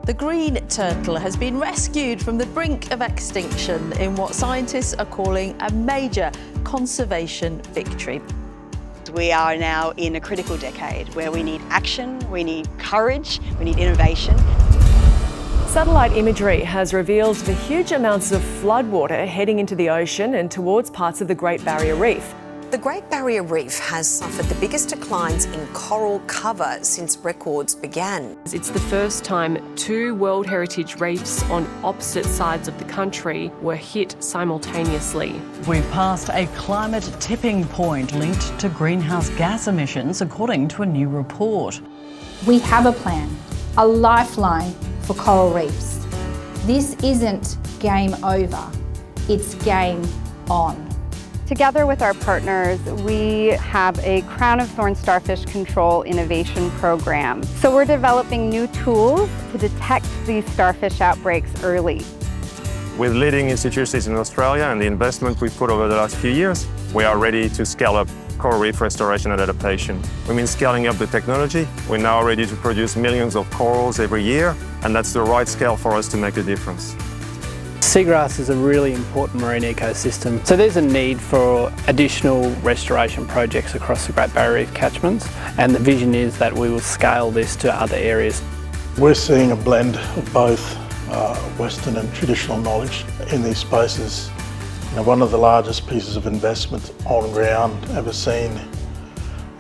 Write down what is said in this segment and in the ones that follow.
The green turtle has been rescued from the brink of extinction in what scientists are calling a major conservation victory. We are now in a critical decade where we need action, we need courage, we need innovation. Satellite imagery has revealed the huge amounts of floodwater heading into the ocean and towards parts of the Great Barrier Reef. The Great Barrier Reef has suffered the biggest declines in coral cover since records began. It's the first time two World Heritage reefs on opposite sides of the country were hit simultaneously. We've passed a climate tipping point linked to greenhouse gas emissions, according to a new report. We have a plan, a lifeline for coral reefs. This isn't game over, it's game on. Together with our partners, we have a crown of thorn starfish control innovation program. So we're developing new tools to detect these starfish outbreaks early. With leading institutions in Australia and the investment we've put over the last few years, we are ready to scale up coral reef restoration and adaptation. We mean scaling up the technology. We're now ready to produce millions of corals every year, and that's the right scale for us to make a difference. Seagrass is a really important marine ecosystem, so there's a need for additional restoration projects across the Great Barrier Reef catchments, and the vision is that we will scale this to other areas. We're seeing a blend of both Western and traditional knowledge in these spaces. One of the largest pieces of investment on ground ever seen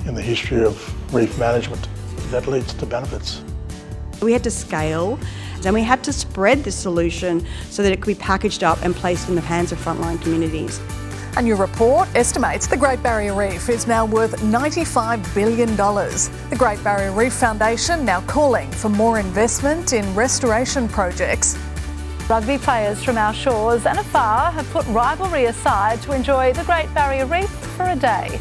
in the history of reef management that leads to benefits. We had to scale and we had to spread this solution so that it could be packaged up and placed in the hands of frontline communities. A new report estimates the Great Barrier Reef is now worth $95 billion. The Great Barrier Reef Foundation now calling for more investment in restoration projects. Rugby players from our shores and afar have put rivalry aside to enjoy the Great Barrier Reef for a day.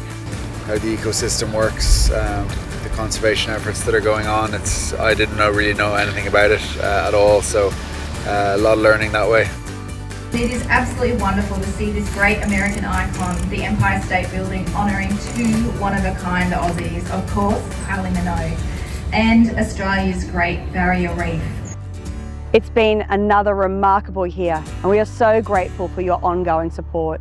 How the ecosystem works, the conservation efforts that are going on, I didn't really know anything about it at all, so a lot of learning that way. It is absolutely wonderful to see this great American icon, the Empire State Building, honouring two one-of-a-kind Aussies, of course, Kylie Minogue, and Australia's Great Barrier Reef. It's been another remarkable year, and we are so grateful for your ongoing support.